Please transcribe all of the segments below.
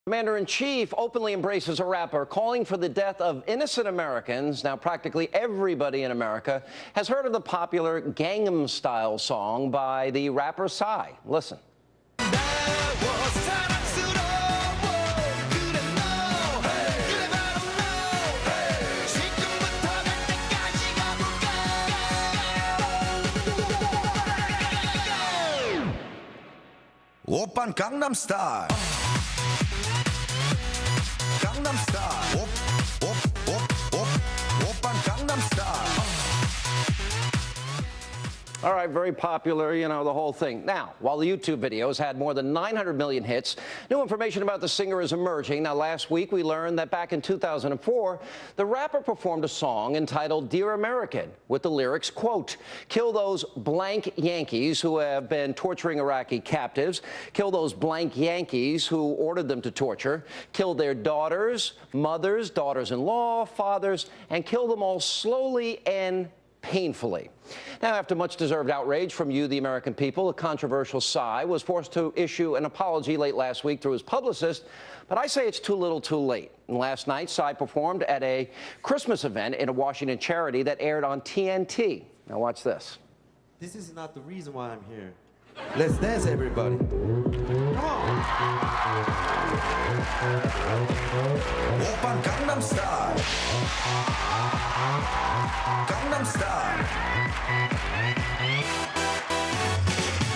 Commander-in-Chief openly embraces a rapper calling for the death of innocent Americans. Now, practically everybody in America has heard of the popular Gangnam Style song by the rapper Psy. Listen. 오빤 강남 스타일 강남 스타일 오빤 강남 스타일. All right, very popular, you know, the whole thing. Now, while the YouTube video has had more than 900 million hits, new information about the singer is emerging. Now, last week we learned that back in 2004, the rapper performed a song entitled Dear American with the lyrics, quote, kill those blank Yankees who have been torturing Iraqi captives, kill those blank Yankees who ordered them to torture, kill their daughters, mothers, daughters-in-law, fathers, and kill them all slowly and painfully. Now, after much deserved outrage from you, the American people, the controversial Psy was forced to issue an apology late last week through his publicist, but I say it's too little too late. And last night, Psy performed at a Christmas event in a Washington charity that aired on TNT. Now watch this. This is not the reason why I'm here. Let's dance, everybody. Come on. 오빤 강남 스타일 강남 스타일.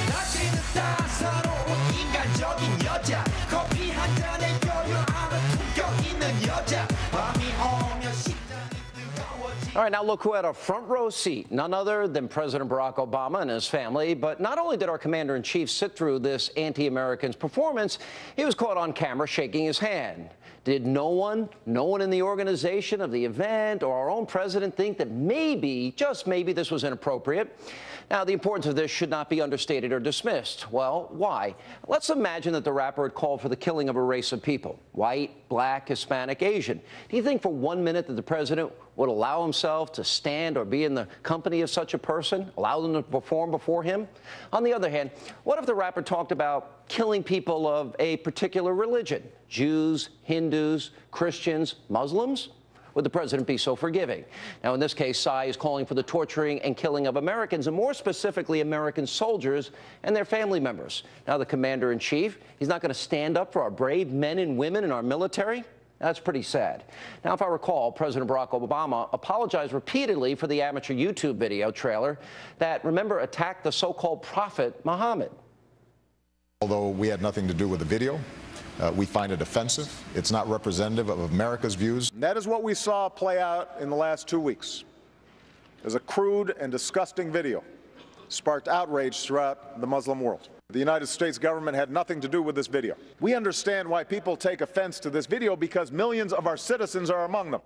당신은 따사로운 인간적인 여자 커피 한 잔에 여유하는 품격 있는 여자 밤이 오면 식당이 뜨거워지. All right, now look who had a front row seat, none other than President Barack Obama and his family. But not only did our commander-in-chief sit through this anti-American's performance, he was caught on camera shaking his hand. Did no one in the organization of the event or our own president think that maybe, just maybe, this was inappropriate? Now, the importance of this should not be understated or dismissed. Well, why? Let's imagine that the rapper had called for the killing of a race of people, white, black, Hispanic, Asian. Do you think for 1 minute that the president would allow himself to stand or be in the company of such a person, allow them to perform before him? On the other hand, what if the rapper talked about killing people of a particular religion, Jews, Hindus, Christians, Muslims? Would the president be so forgiving? Now, in this case, Psy is calling for the torturing and killing of Americans, and more specifically, American soldiers and their family members. Now, the commander-in-chief, he's not going to stand up for our brave men and women in our military? That's pretty sad. Now, if I recall, President Barack Obama apologized repeatedly for the amateur YouTube video trailer that, remember, attacked the so-called prophet Muhammad. Although we had nothing to do with the video, we find it offensive. It's not representative of America's views. And that is what we saw play out in the last 2 weeks. As a crude and disgusting video sparked outrage throughout the Muslim world. The United States government had nothing to do with this video. We understand why people take offense to this video because millions of our citizens are among them.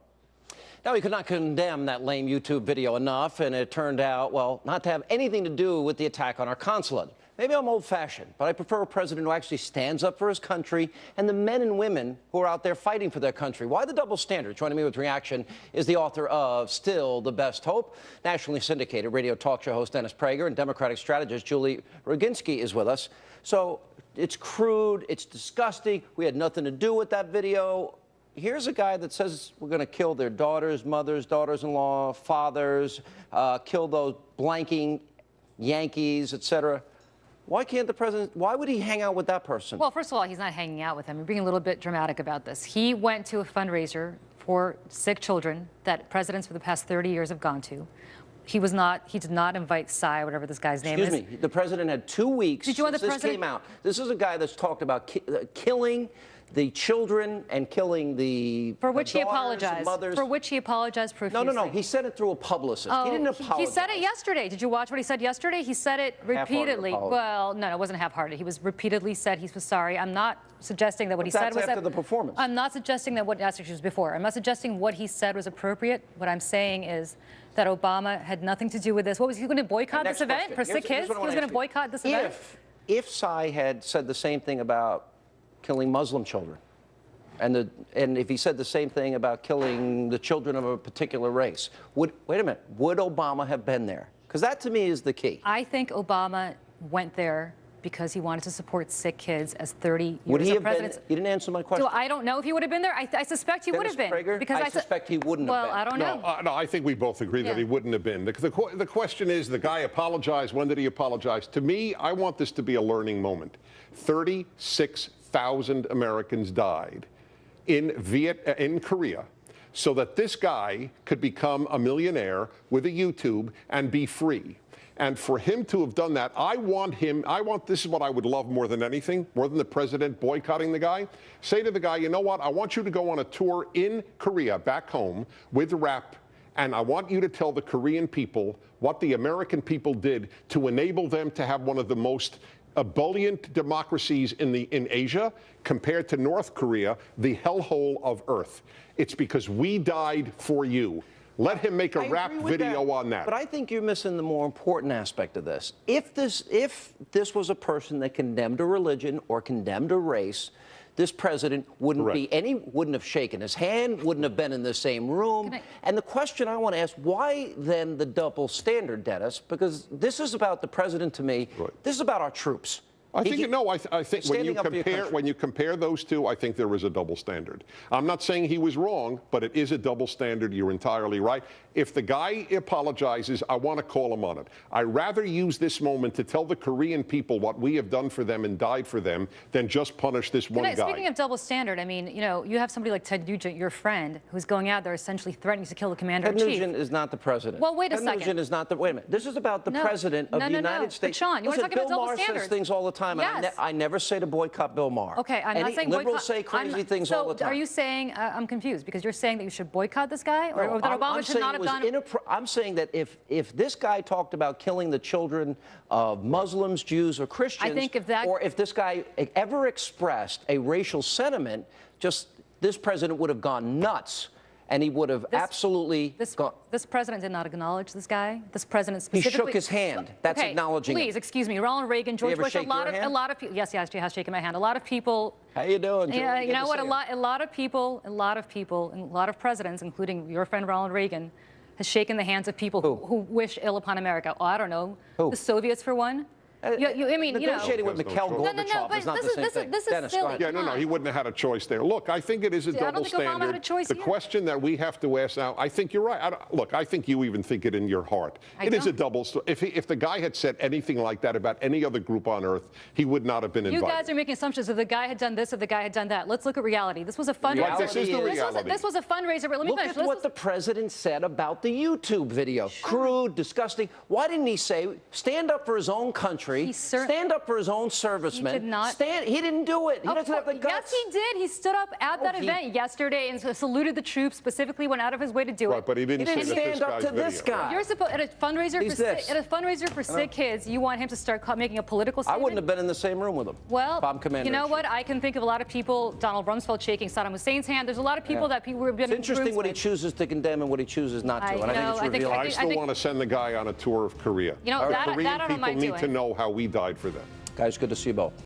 Now, we could not condemn that lame YouTube video enough, and it turned out, well, not to have anything to do with the attack on our consulate. Maybe I'm old-fashioned, but I prefer a president who actually stands up for his country and the men and women who are out there fighting for their country. Why the double standard? Joining me with reaction is the author of Still the Best Hope, nationally syndicated radio talk show host Dennis Prager, and Democratic strategist Julie Roginsky is with us. So it's crude, it's disgusting, we had nothing to do with that video. Here's a guy that says we're going to kill their daughters, mothers, daughters-in-law, fathers, kill those blanking Yankees, etc. Why can't the president, why would he hang out with that person? Well, first of all, he's not hanging out with them. You're being a little bit dramatic about this. He went to a fundraiser for sick children that presidents for the past 30 years have gone to. He did not invite Psy, whatever this guy's name is. Excuse me, the president had 2 weeks since this came out. This is a guy that's talked about killing the children and killing the For which he daughters, apologized. mothers. For which he apologized profusely. No. He said it through a publicist. Oh, he didn't apologize. He said it yesterday. Did you watch what he said yesterday? He said it repeatedly. Well, no, it wasn't half-hearted. He was repeatedly said he was sorry. I'm not suggesting that what he said was after the performance. I'm not suggesting that what actually was before. I'm not suggesting what he said was appropriate. What I'm saying is that Obama had nothing to do with this. What was he going to boycott this event for sick kids? He was going to boycott this event. If Psy had said the same thing about killing Muslim children, and if he said the same thing about killing the children of a particular race, wait a minute, would Obama have been there? Because that to me is the key. I think Obama went there because he wanted to support sick kids as 30 Would years he of have been? presidents. You didn't answer my question. So I don't know if he would have been there. I suspect he would have been. Prager? Because I suspect he wouldn't have been. Well, I don't know. No, I think we both agree that he wouldn't have been. The question is, the guy apologized. When did he apologize? To me, I want this to be a learning moment. 36,000 Americans died in Korea so that this guy could become a millionaire with a YouTube and be free. And for him to have done that, this is what I would love more than anything, more than the president boycotting the guy. Say to the guy, you know what, I want you to go on a tour in Korea, back home, with rap, and I want you to tell the Korean people what the American people did to enable them to have one of the most ebullient democracies in Asia compared to North Korea, the hellhole of Earth. It's because we died for you. Let him make a rap video on that. But I think you're missing the more important aspect of this. If this was a person that condemned a religion or condemned a race, this president wouldn't have shaken his hand, wouldn't have been in the same room. And the question I want to ask, why then the double standard, Dennis? Because this is about the president to me. This is about our troops. I think when you compare those two, I think there is a double standard. I'm not saying he was wrong, but it is a double standard. You're entirely right. If the guy apologizes, I want to call him on it. I'd rather use this moment to tell the Korean people what we have done for them and died for them than just punish this one guy. Speaking of double standard, I mean, you know, you have somebody like Ted Nugent, your friend, who's going out there essentially threatening to kill the commander-in-chief. Ted Nugent is not the president. Well, wait a second. Ted Nugent is not the. Wait a minute. This is about the president of the United States. But Sean, you want to talk about double standards? Bill Maher says things all the time. Yes. I never say to boycott Bill Maher. Okay, I'm not saying liberals boycott. say crazy things all the time. So are you saying, I'm confused, because you're saying that you should boycott this guy? Or that Obama should not have done? I'm saying that if this guy talked about killing the children of Muslims, Jews, or Christians, or if this guy ever expressed a racial sentiment, this president would have gone nuts. And he would have absolutely gone. This president did not acknowledge this guy. This president specifically. He shook his hand. That's acknowledging. Please, excuse me. Ronald Reagan, George Bush, a lot of people. Yes, he has shaken my hand. A lot of people. How you doing, George? Yeah, you know what? A lot of people, and a lot of presidents, including your friend Ronald Reagan, has shaken the hands of people who wish ill upon America. Oh, I don't know. The Soviets, for one. I mean, negotiating with Mikhail Gorbachev is not the same thing. This is silly. Yeah, no, he wouldn't have had a choice there. Look, I think it is a double standard. Obama had a choice the question that we have to ask now, I think you're right. I think you even think it in your heart. It is a double. If the guy had said anything like that about any other group on earth, he would not have been invited. You guys are making assumptions. If the guy had done this, if the guy had done that, let's look at reality. This was a fundraiser. This is the reality. This was a fundraiser. But let me finish. Look at what the president said about the YouTube video. Crude, disgusting. Why didn't he say, stand up for his own country, stand up for his own servicemen? He did not. He didn't do it. He doesn't have the guts. Yes, he did. He stood up at that event yesterday and saluted the troops, specifically went out of his way to do it. Right, but he didn't stand up to this guy. You're supposed at a fundraiser for sick kids. You want him to start making a political statement? I wouldn't have been in the same room with him. Well, if I'm commander. You know what? I can think of a lot of people. Donald Rumsfeld shaking Saddam Hussein's hand. There's a lot of people that people have been. It's interesting what he chooses to condemn and what he chooses not to. I still want to send the guy on a tour of Korea. You know, that Korean I don't people mind need doing. to know how we died for them. Guys, good to see you both.